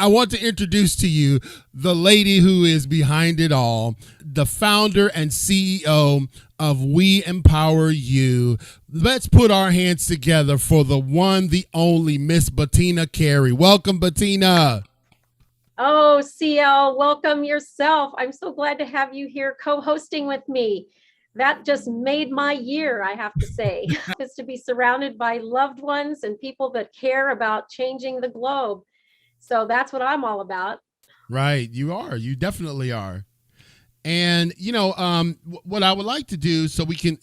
I want to introduce to you the lady who is behind it all, the founder and CEO of We Empower You. Let's put our hands together for the one, the only Miss Bettina Carey. Welcome, Bettina. Oh, CL, welcome yourself. I'm so glad to have you here co-hosting with me. That just made my year, I have to say, is to be surrounded by loved ones and people that care about changing the globe. So that's what I'm all about. Right, you are. You definitely are. And what I would like to do, so we can,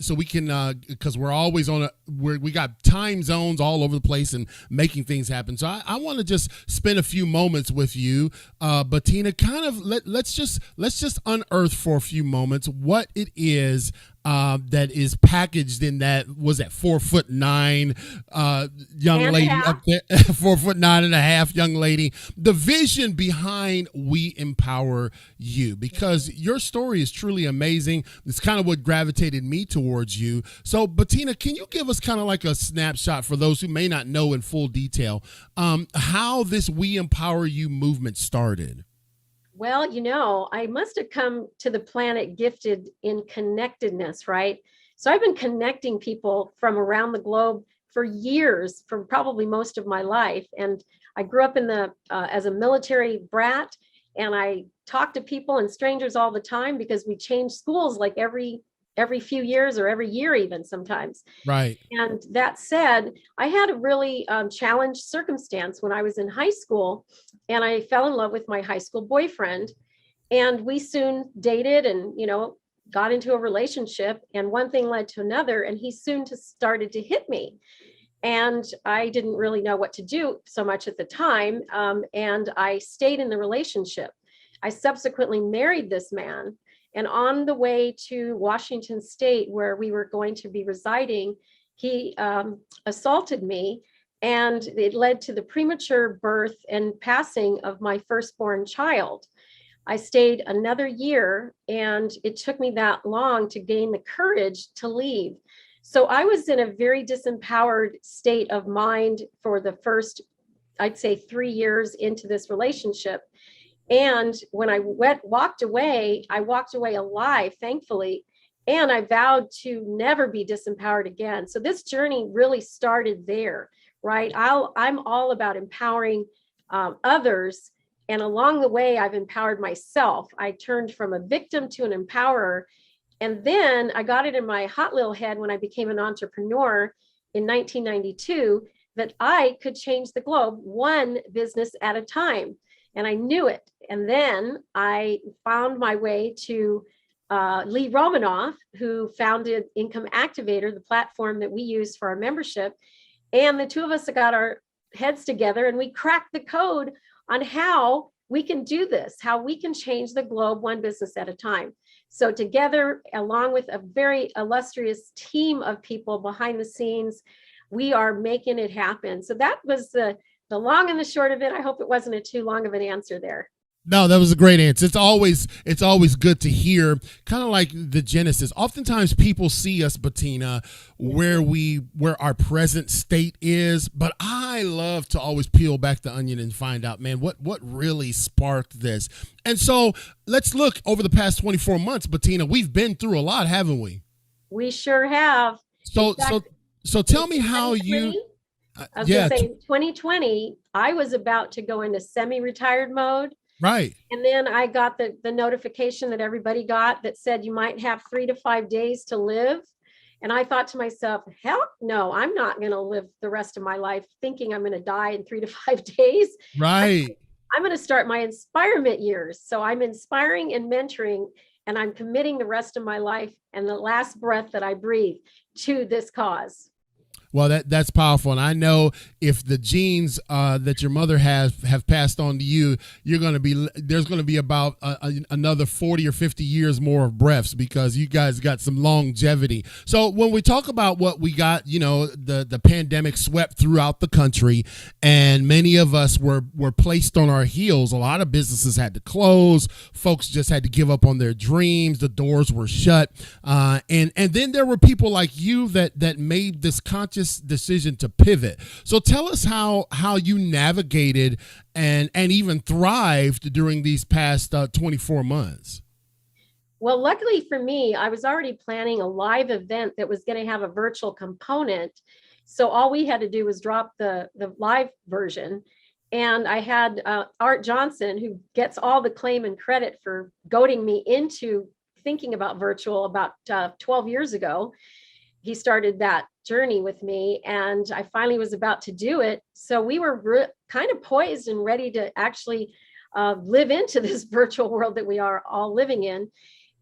because we're always we got time zones all over the place and making things happen. So I want to just spend a few moments with you, Bettina. Kind of let's just unearth for a few moments what it is that is packaged in that 4'9" young lady up there, 4'9.5" young lady. The vision behind We Empower You, because your story is truly amazing. It's kind of what gravitated me towards you. So, Bettina, can you give us kind of like a snapshot for those who may not know in full detail how this We Empower You movement started? Well, I must have come to the planet gifted in connectedness, right? So I've been connecting people from around the globe for years, for probably most of my life. And I grew up as a military brat, and I talk to people and strangers all the time because we change schools like every few years or every year even sometimes. Right. And that said, I had a really challenged circumstance when I was in high school, and I fell in love with my high school boyfriend, and we soon dated and, got into a relationship, and one thing led to another, and he soon started to hit me. And I didn't really know what to do so much at the time. And I stayed in the relationship. I subsequently married this man. And on the way to Washington State, where we were going to be residing, he assaulted me, and it led to the premature birth and passing of my firstborn child. I stayed another year, and it took me that long to gain the courage to leave. So I was in a very disempowered state of mind for the first, I'd say, 3 years into this relationship. And when I walked away, I walked away alive, thankfully, and I vowed to never be disempowered again. So this journey really started there, right? I'm all about empowering others. And along the way, I've empowered myself. I turned from a victim to an empowerer. And then I got it in my hot little head when I became an entrepreneur in 1992 that I could change the globe one business at a time. And I knew it. And then I found my way to Lee Romanoff, who founded Income Activator, the platform that we use for our membership. And the two of us got our heads together, and we cracked the code on how we can do this, how we can change the globe one business at a time. So together, along with a very illustrious team of people behind the scenes, we are making it happen. So that was the long and the short of it. I hope it wasn't a too long of an answer there. No, that was a great answer. It's always good to hear, kind of like the genesis. Oftentimes people see us, Bettina, where our present state is, but I love to always peel back the onion and find out, man, what really sparked this. And so let's look over the past 24 months, Bettina. We've been through a lot, haven't we? We sure have. So tell me how you. I was going to say, in 2020, I was about to go into semi-retired mode. Right. And then I got the notification that everybody got that said you might have 3 to 5 days to live. And I thought to myself, hell no, I'm not going to live the rest of my life thinking I'm going to die in 3 to 5 days. Right. I'm going to start my inspirement years. So I'm inspiring and mentoring, and I'm committing the rest of my life and the last breath that I breathe to this cause. Well, that's powerful, and I know if the genes that your mother have passed on to you, there's going to be about another 40 or 50 years more of breaths, because you guys got some longevity. So when we talk about what we got, the pandemic swept throughout the country, and many of us were placed on our heels. A lot of businesses had to close. Folks just had to give up on their dreams. The doors were shut, and then there were people like you that made this conscious conscious decision to pivot. So tell us how you navigated and even thrived during these past 24 months. Well, luckily for me, I was already planning a live event that was going to have a virtual component. So all we had to do was drop the live version. And I had Art Johnson, who gets all the claim and credit for goading me into thinking about virtual about 12 years ago. He started that journey with me, and I finally was about to do it. So we were kind of poised and ready to actually live into this virtual world that we are all living in.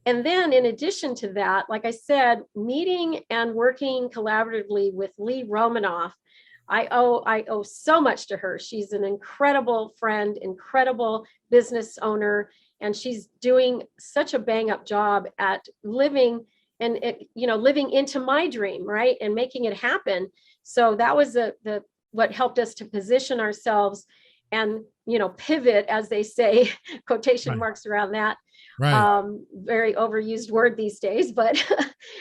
And then in addition to that, like I said, meeting and working collaboratively with Lee Romanoff, I owe so much to her. She's an incredible friend, incredible business owner, and she's doing such a bang up job at living and living into my dream, right, and making it happen. So that was what helped us to position ourselves and pivot, as they say, quotation marks around that. Right. Very overused word these days, but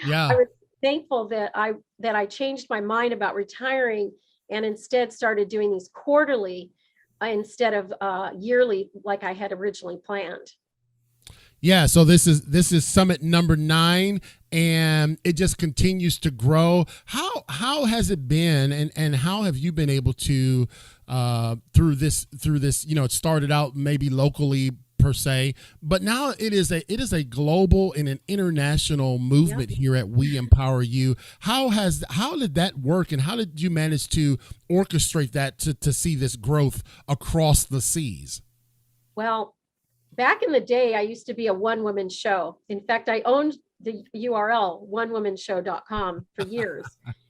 Yeah. I was thankful that I changed my mind about retiring and instead started doing these quarterly instead of yearly like I had originally planned. Yeah, so this is summit number 9, and it just continues to grow. How has it been, and how have you been able to through this it started out maybe locally per se, but now it is a global and an international movement here at We Empower You. How did that work, and how did you manage to orchestrate that to see this growth across the seas? Well, back in the day, I used to be a one-woman show. In fact, I owned the URL onewomenshow.com for years.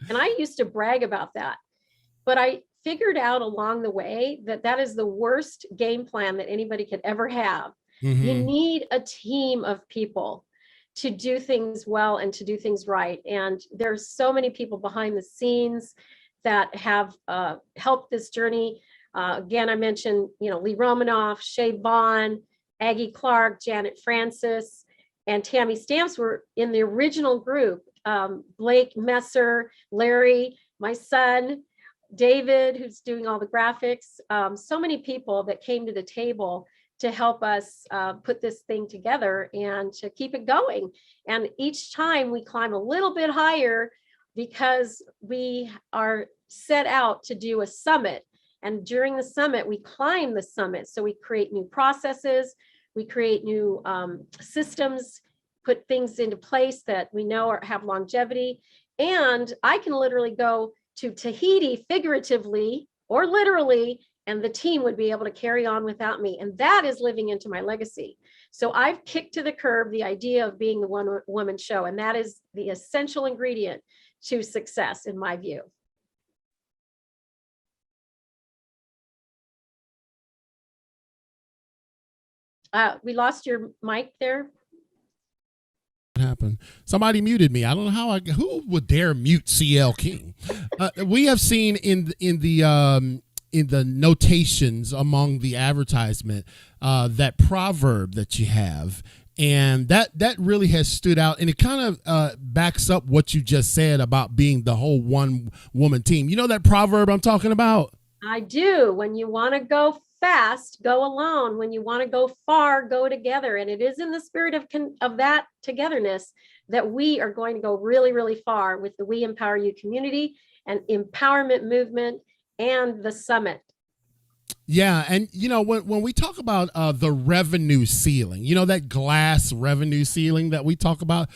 And I used to brag about that. But I figured out along the way that is the worst game plan that anybody could ever have. Mm-hmm. You need a team of people to do things well and to do things right. And there's so many people behind the scenes that have helped this journey. Again, I mentioned, Lee Romanoff, Shay Vaughn, Aggie Clark, Janet Francis, and Tammy Stamps were in the original group. Blake Messer, Larry, my son, David, who's doing all the graphics. So many people that came to the table to help us put this thing together and to keep it going. And each time we climb a little bit higher because we are set out to do a summit. And during the summit, we climb the summit. So we create new processes, we create new systems, put things into place that we know have longevity. And I can literally go to Tahiti figuratively or literally, and the team would be able to carry on without me. And that is living into my legacy. So I've kicked to the curb the idea of being the one woman show. And that is the essential ingredient to success, in my view. We lost your mic there. What happened? Somebody muted me. I don't know who would dare mute CL King. We have seen in the notations among the advertisement that proverb that you have, and that really has stood out, and it kind of backs up what you just said about being the whole one woman team. You know that proverb I'm talking about? I do. When you want to go fast, go alone. When you want to go far, go together. And it is in the spirit of that togetherness that we are going to go really, really far with the We Empower You community and empowerment movement and the summit. Yeah. And, when we talk about the revenue ceiling, that glass revenue ceiling that we talk about,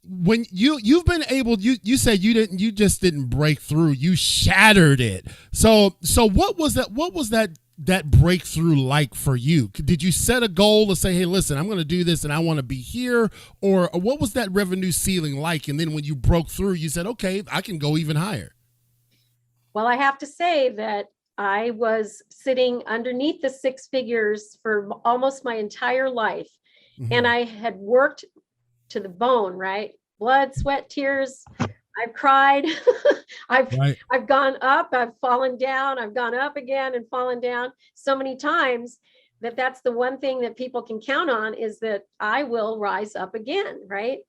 when you've been able, you said you just didn't break through, you shattered it. So what was that breakthrough like for you? Did you set a goal to say, hey, listen, I'm going to do this and I want to be here? Or what was that revenue ceiling like? And then when you broke through, you said, okay, I can go even higher. Well, I have to say that I was sitting underneath the 6 figures for almost my entire life. Mm-hmm. And I had worked to the bone, right? Blood, sweat, tears. I've cried. I've gone up, I've fallen down, I've gone up again and fallen down so many times that's the one thing that people can count on, is that I will rise up again, right?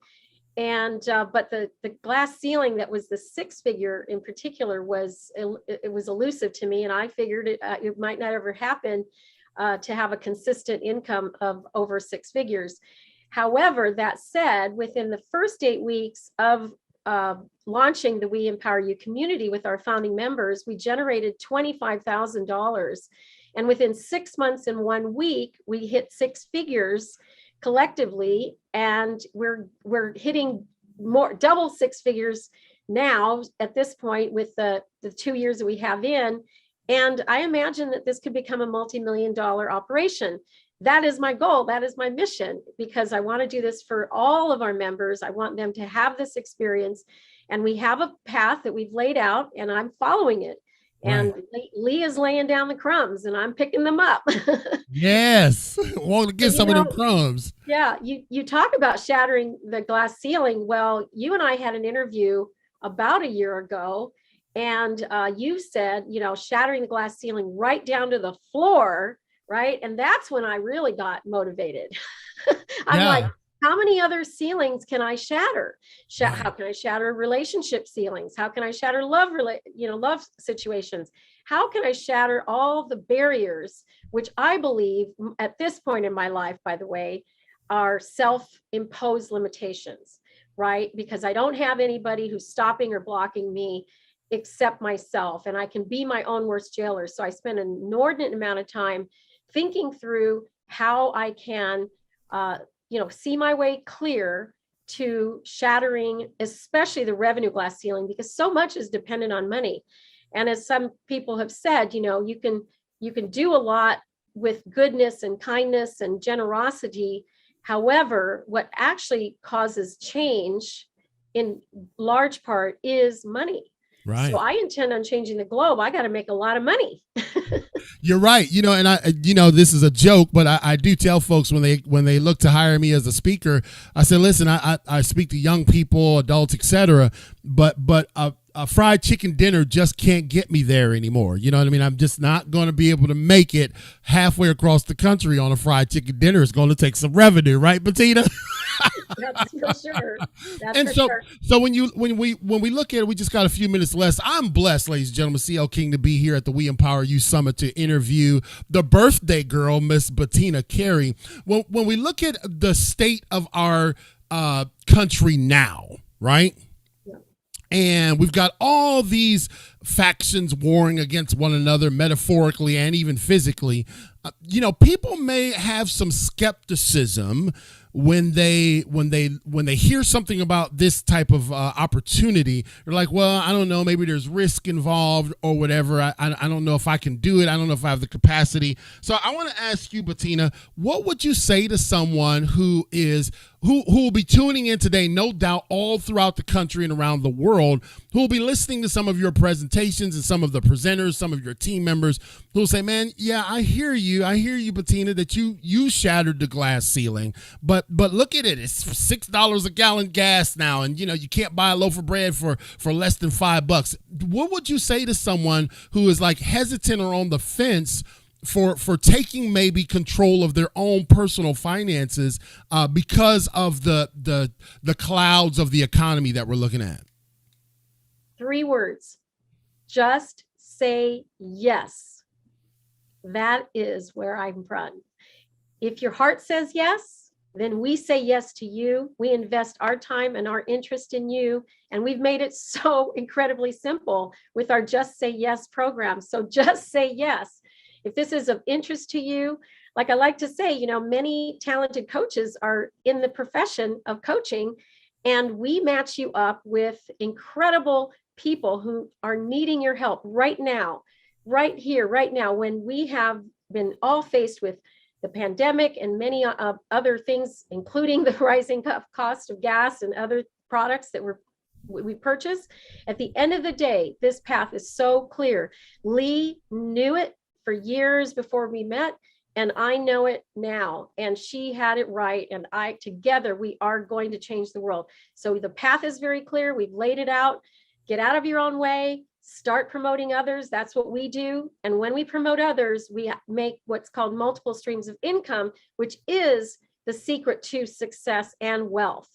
And but the glass ceiling that was the 6-figure in particular it was elusive to me, and I figured it might not ever happen to have a consistent income of over 6 figures. However, that said, within the first 8 weeks of launching the We Empower You community with our founding members, we generated $25,000, and within 6 months and 1 week, we hit 6 figures collectively, and we're hitting more double 6 figures now at this point with the 2 years that we have in. And I imagine that this could become a multi-million-dollar operation. That is my goal. That is my mission, because I want to do this for all of our members. I want them to have this experience, and we have a path that we've laid out, and I'm following it. And right. Lee is laying down the crumbs, and I'm picking them up. Yes, want to get some of them crumbs. Yeah, you talk about shattering the glass ceiling. Well, you and I had an interview about a year ago, and you said, shattering the glass ceiling right down to the floor, right? And that's when I really got motivated. I'm like, how many other ceilings can I shatter? How can I shatter relationship ceilings? How can I shatter love situations? How can I shatter all the barriers, which I believe at this point in my life, by the way, are self-imposed limitations, right? Because I don't have anybody who's stopping or blocking me except myself, and I can be my own worst jailer. So I spend an inordinate amount of time thinking through how I can see my way clear to shattering, especially the revenue glass ceiling, because so much is dependent on money. And as some people have said, you can do a lot with goodness and kindness and generosity. However, what actually causes change in large part is money. Right. So I intend on changing the globe. I got to make a lot of money. You're right. And I, this is a joke, but I do tell folks when they look to hire me as a speaker, I said, listen, I speak to young people, adults, etc. But a fried chicken dinner just can't get me there anymore. You know what I mean? I'm just not going to be able to make it halfway across the country on a fried chicken dinner. It's going to take some revenue, right, Bettina? That's for sure. So when we look at it, we just got a few minutes less. I'm blessed, ladies and gentlemen, CL King, to be here at the We Empower You Summit to interview the birthday girl, Miss Bettina Carey. When we look at the state of our country now, right? And we've got all these factions warring against one another, metaphorically and even physically. People may have some skepticism when they hear something about this type of opportunity. They're like, well, I don't know, maybe there's risk involved or whatever. I don't know if I can do it. I don't know if I have the capacity. So I want to ask you, Bettina, what would you say to someone who will be tuning in today, no doubt all throughout the country and around the world, who will be listening to some of your presentations and some of the presenters, some of your team members, who will say, man, yeah, I hear you, Bettina, that you shattered the glass ceiling, but look at it, it's $6 a gallon gas now, and you can't buy a loaf of bread for less than $5. What would you say to someone who is like hesitant or on the fence for taking maybe control of their own personal finances because of the clouds of the economy that we're looking at? 3 words: just say yes. That is where I'm from. If your heart says yes, then we say yes to you. We invest our time and our interest in you. And we've made it so incredibly simple with our Just Say Yes program. So just say yes. If this is of interest to you, like I like to say, many talented coaches are in the profession of coaching, and we match you up with incredible people who are needing your help right now, right here, right now, when we have been all faced with the pandemic and many other things, including the rising cost of gas and other products that we purchase. At the end of the day, this path is so clear. Lee knew it for years before we met, and I know it now, and she had it right, and together we are going to change the world. So the path is very clear. We've laid it out. Get out of your own way, start promoting others. That's what we do. And when we promote others, we make what's called multiple streams of income, which is the secret to success and wealth.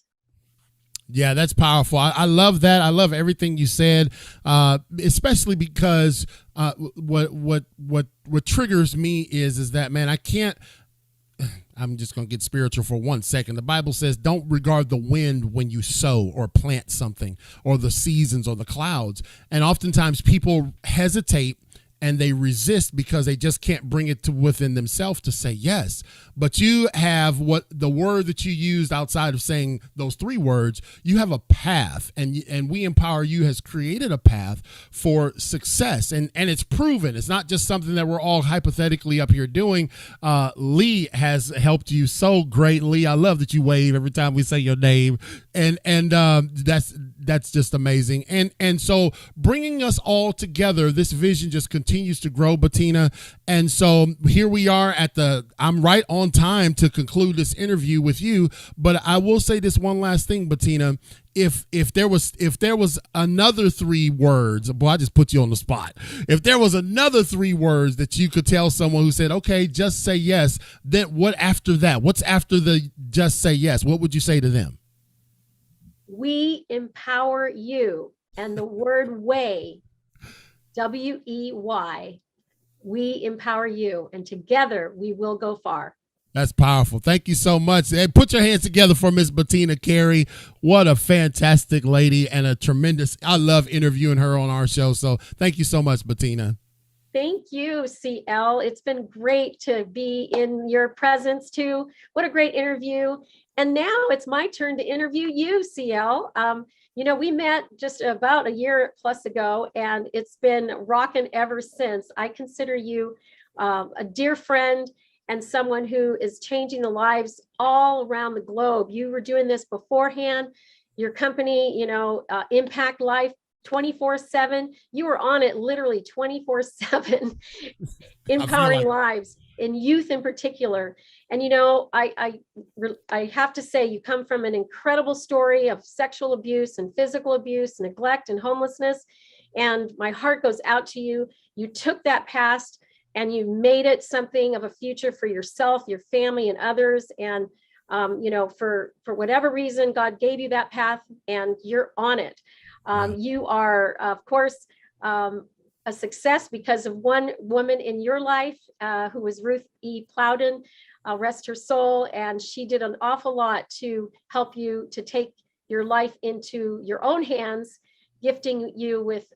Yeah, that's powerful. I love that. I love everything you said, especially because what triggers me is that, man, I can't. I'm just going to get spiritual for 1 second. The Bible says, don't regard the wind when you sow or plant something, or the seasons or the clouds. And oftentimes people hesitate and they resist because they just can't bring it to within themselves to say yes. But you have what the word that you used outside of saying those 3 words, you have a path, and We Empower You has created a path for success, and it's proven. It's not just something that we're all hypothetically up here doing. Lee has helped you so greatly. I love that you wave every time we say your name, and that's just amazing. And so bringing us all together, this vision just continues to grow, Bettina. And so here we are I'm right on time to conclude this interview with you. But I will say this one last thing, Bettina. If there was another 3 words, boy, I just put you on the spot. If there was another 3 words that you could tell someone who said, okay, just say yes, then what after that? What's after the just say yes? What would you say to them? We empower you. And the word way, WEY, we empower you. And together we will go far. That's powerful. Thank you so much. And put your hands together for Miss Bettina Carey. What a fantastic lady, and I love interviewing her on our show. So thank you so much, Bettina. Thank you, CL. It's been great to be in your presence too. What a great interview. And now it's my turn to interview you, CL. We met just about a year plus ago, and it's been rocking ever since. I consider you a dear friend and someone who is changing the lives all around the globe. You were doing this beforehand. Your company, Impact Life 24/7. You were on it literally 24/7, empowering lives, in youth in particular. And I have to say, you come from an incredible story of sexual abuse and physical abuse, neglect and homelessness. And my heart goes out to you. You took that past and you made it something of a future for yourself, your family, and others. And for whatever reason, God gave you that path, and you're on it. You are, of course, a success because of one woman in your life who was Ruth E. Plowden, rest her soul. And she did an awful lot to help you to take your life into your own hands, gifting you with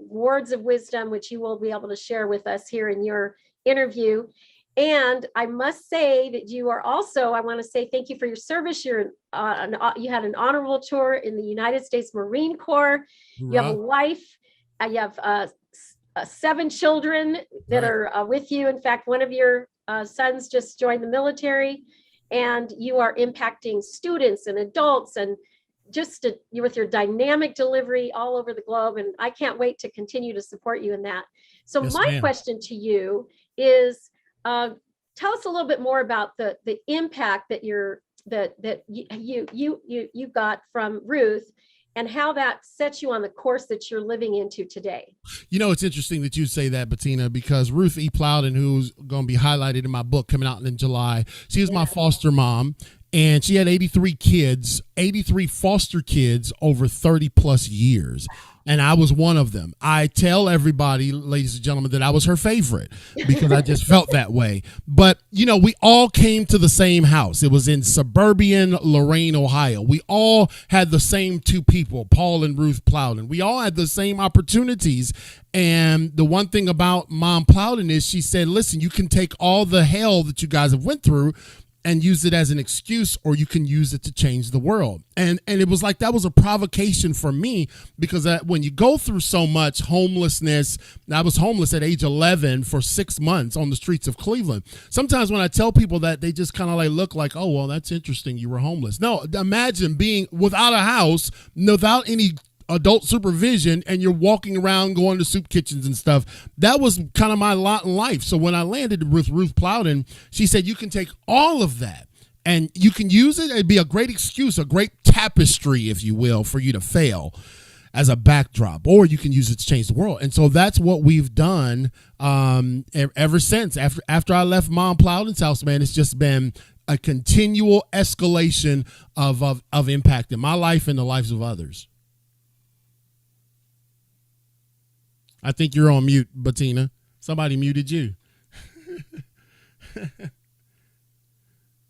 words of wisdom, which you will be able to share with us here in your interview. And I must say that you are also, I want to say thank you for your service. You had an honorable tour in the United States Marine Corps. You have a wife. You have 7 children that are with you. In fact, one of your sons just joined the military, and you are impacting students and adults, and just with your dynamic delivery all over the globe. And I can't wait to continue to support you in that. So yes, my question to you is, tell us a little bit more about the impact that you got from Ruth, and how that sets you on the course that you're living into today. It's interesting that you say that, Bettina, because Ruth E. Plowden, who's going to be highlighted in my book coming out in July, she was my foster mom, and she had 83 kids, 83 foster kids over 30 plus years. And I was one of them. I tell everybody, ladies and gentlemen, that I was her favorite because I just felt that way. But, we all came to the same house. It was in suburban Lorain, Ohio. We all had the same 2 people, Paul and Ruth Plowden. We all had the same opportunities. And the one thing about Mom Plowden is she said, listen, you can take all the hell that you guys have went through and use it as an excuse, or you can use it to change the world. And it was like, that was a provocation for me, because when you go through so much homelessness, I was homeless at age 11 for 6 months on the streets of Cleveland. Sometimes when I tell people that, they just kind of look like, oh, well, that's interesting, you were homeless. No, imagine being without a house, without any adult supervision, and you're walking around going to soup kitchens and stuff. That was kind of my lot in life. So when I landed with Ruth Plowden, she said, you can take all of that and you can use it. It'd be a great excuse, a great tapestry, if you will, for you to fail as a backdrop, or you can use it to change the world. And so that's what we've done ever since. After I left Mom Plowden's house, man, it's just been a continual escalation of impact in my life and the lives of others. I think you're on mute, Bettina. Somebody muted you.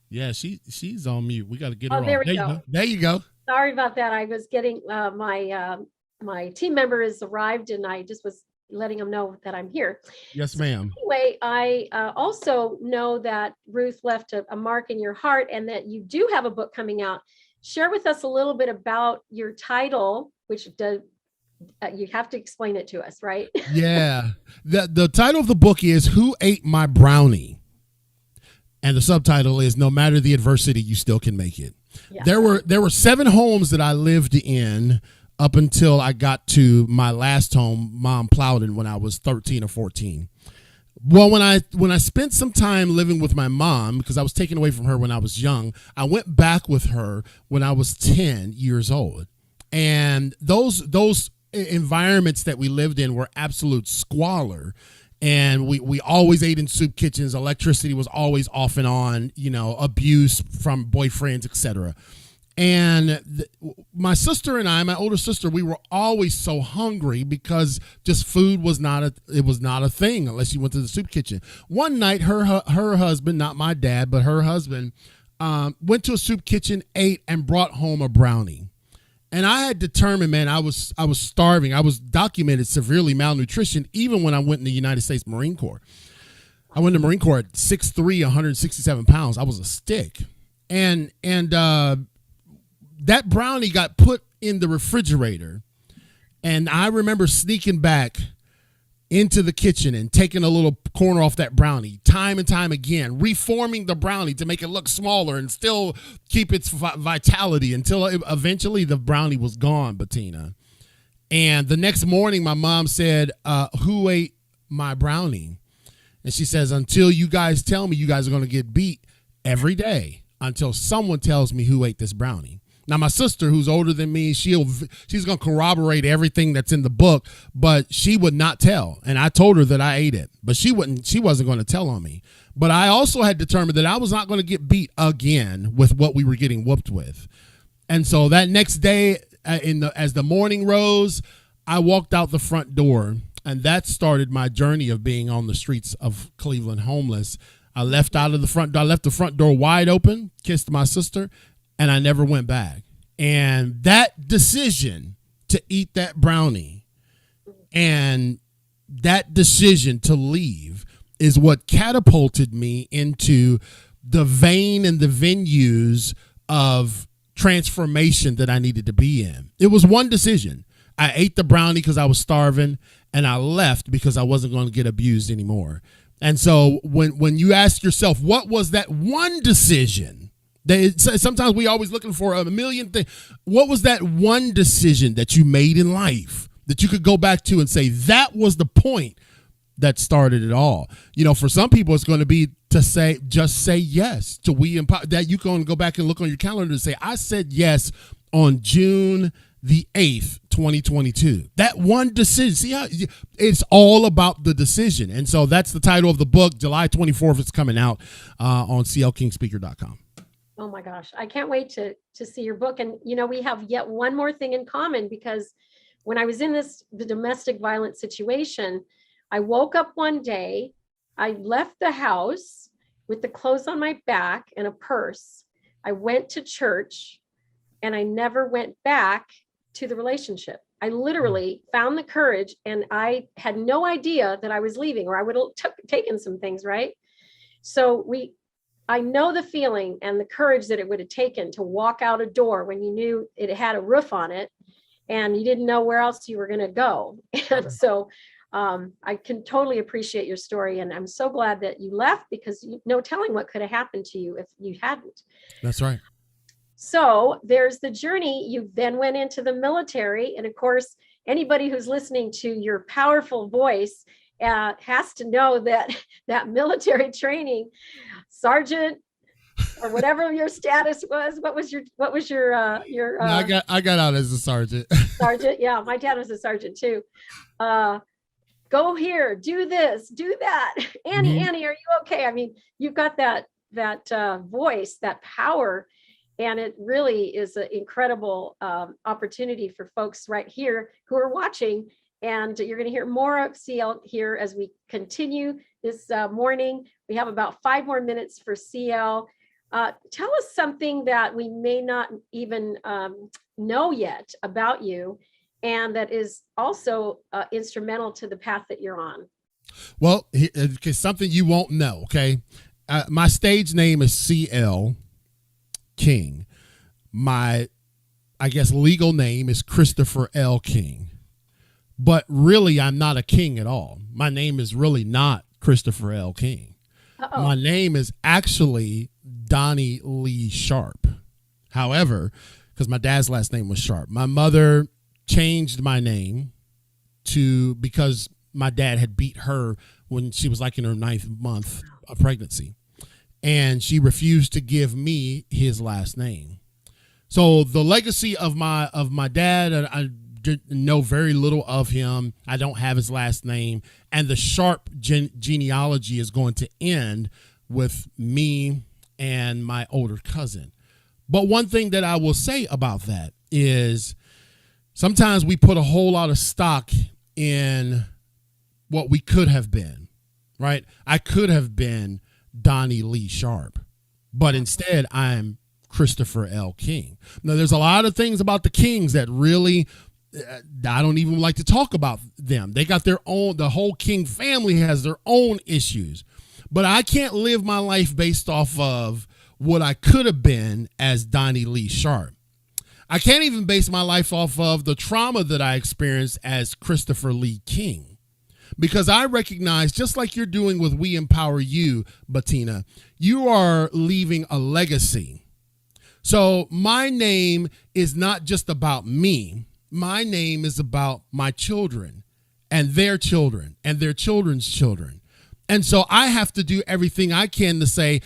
Yeah, she's on mute. We got to get her on. There we go. There you go. Sorry about that. I was getting my team member has arrived, and I just was letting them know that I'm here. Yes, ma'am. So anyway, I also know that Ruth left a mark in your heart, and that you do have a book coming out. Share with us a little bit about your title, which does. You have to explain it to us, right? Yeah. The title of the book is Who Ate My Brownie? And the subtitle is No Matter the Adversity, You Still Can Make It. Yeah. There were 7 homes that I lived in up until I got to my last home, Mom Plowden, when I was 13 or 14. Well, when I spent some time living with my mom, because I was taken away from her when I was young, I went back with her when I was 10 years old. And those environments that we lived in were absolute squalor, and we always ate in soup kitchens. Electricity was always off and on, abuse from boyfriends, etc. And my sister and I, my older sister, we were always so hungry because just food was not a thing unless you went to the soup kitchen. One night, her husband, not my dad, but her husband, went to a soup kitchen, ate, and brought home a brownie. And I had determined, man, I was starving. I was documented severely malnutrition even when I went in the United States Marine Corps. I went in the Marine Corps at 6'3", 167 pounds. I was a stick. And that brownie got put in the refrigerator. And I remember sneaking back into the kitchen and taking a little corner off that brownie time and time again, reforming the brownie to make it look smaller and still keep its vitality until eventually the brownie was gone, Bettina. And the next morning, my mom said, who ate my brownie? And she says, until you guys tell me, you guys are going to get beat every day until someone tells me who ate this brownie. Now, my sister, who's older than me, she's going to corroborate everything that's in the book, but she would not tell. And I told her that I ate it, but she wasn't going to tell on me. But I also had determined that I was not going to get beat again with what we were getting whooped with. And so that next day, as the morning rose, I walked out the front door, and that started my journey of being on the streets of Cleveland homeless. I left the front door wide open, kissed my sister, and I never went back. And that decision to eat that brownie and that decision to leave is what catapulted me into the vein and the venues of transformation that I needed to be in. It was one decision. I ate the brownie because I was starving, and I left because I wasn't going to get abused anymore. And so when you ask yourself, what was that one decision? Sometimes we always looking for a million things. What was that one decision that you made in life that you could go back to and say, that was the point that started it all? For some people, it's going to be to just say yes to EmPOWER. That you can go back and look on your calendar and say, I said yes on June the 8th, 2022. That one decision. See how it's all about the decision. And so that's the title of the book. July 24th, it's coming out on clkingspeaker.com. Oh my gosh, I can't wait to see your book. And, we have yet one more thing in common, because when I was in the domestic violence situation, I woke up one day, I left the house with the clothes on my back and a purse. I went to church, and I never went back to the relationship. I literally found the courage, and I had no idea that I was leaving, or I would have taken some things, right? So I know the feeling and the courage that it would have taken to walk out a door when you knew it had a roof on it and you didn't know where else you were going to go. And so I can totally appreciate your story. And I'm so glad that you left, because no telling what could have happened to you if you hadn't. That's right. So there's the journey. You then went into the military. And of course, anybody who's listening to your powerful voice has to know that military training, sergeant, or whatever your status was. What was your I got out as a sergeant. Sergeant, yeah, my dad was a sergeant too. Go here, do this, do that. Annie, are you okay? I mean, you've got that voice, that power. And it really is an incredible opportunity for folks right here who are watching. And you're going to hear more of CL here as we continue this morning. We have about 5 more minutes for CL. Tell us something that we may not even know yet about you, and that is also instrumental to the path that you're on. Well, it's something you won't know, okay? My stage name is CL King. My, I guess, legal name is Christopher L. King. But really, I'm not a king at all. My name is really not Christopher L. King. Uh-oh. My name is actually Donnie Lee Sharp. However, because my dad's last name was Sharp, my mother changed my name because my dad had beat her when she was like in her 9th month of pregnancy. And she refused to give me his last name. So the legacy of my dad, I know very little of him. I don't have his last name. And the Sharp genealogy is going to end with me and my older cousin. But one thing that I will say about that is sometimes we put a whole lot of stock in what we could have been, right? I could have been Donnie Lee Sharp, but instead I'm Christopher L. King. Now, there's a lot of things about the Kings that really, I don't even like to talk about them. They got their own, the whole King family has their own issues, but I can't live my life based off of what I could have been as Donnie Lee Sharp. I can't even base my life off of the trauma that I experienced as Christopher Lee King. Because I recognize, just like you're doing with We Empower You, Bettina, you are leaving a legacy. So my name is not just about me. My name is about my children and their children and their children's children. And so I have to do everything I can to say,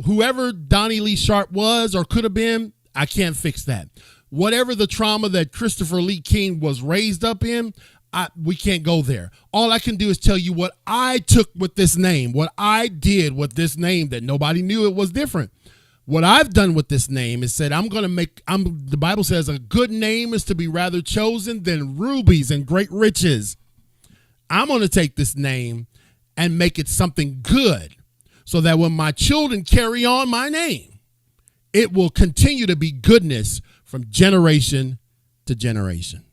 whoever Donnie Lee Sharp was or could have been, I can't fix that. Whatever the trauma that Christopher Lee King was raised up in, we can't go there. All I can do is tell you what I took with this name, what I did with this name that nobody knew it was different. What I've done with this name is said, the Bible says a good name is to be rather chosen than rubies and great riches. I'm going to take this name and make it something good so that when my children carry on my name, it will continue to be goodness from generation to generation.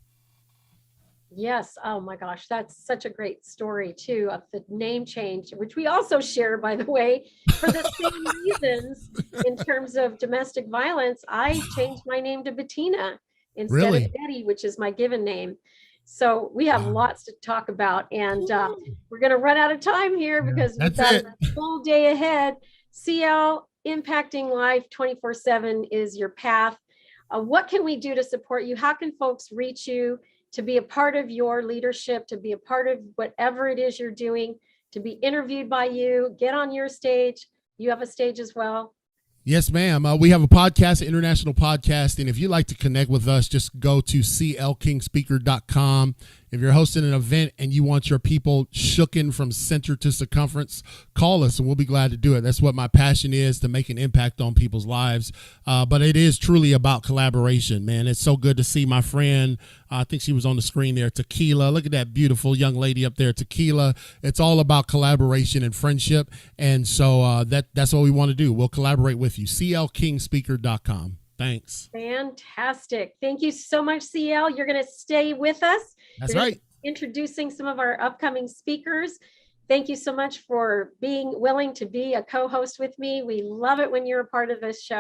Yes. Oh my gosh. That's such a great story too, of the name change, which we also share, by the way, for the same reasons. In terms of domestic violence, I changed my name to Bettina instead of Betty, which is my given name. So we have lots to talk about, and we're going to run out of time here because we've got a full day ahead. CL, impacting life 24/7 is your path. What can we do to support you? How can folks reach you to be a part of your leadership, to be a part of whatever it is you're doing, to be interviewed by you, get on your stage? You have a stage as well. Yes, ma'am. We have a podcast, an international podcast. And if you'd like to connect with us, just go to clkingspeaker.com. If you're hosting an event and you want your people shooken from center to circumference, call us and we'll be glad to do it. That's what my passion is, to make an impact on people's lives. But it is truly about collaboration, man. It's so good to see my friend. I think she was on the screen there, Tequila. Look at that beautiful young lady up there, Tequila. It's all about collaboration and friendship. And so that's what we want to do. We'll collaborate with you. clkingspeaker.com. Thanks. Fantastic. Thank you so much, CL. You're going to stay with us. That's right. Introducing some of our upcoming speakers. Thank you so much for being willing to be a co-host with me. We love it when you're a part of this show.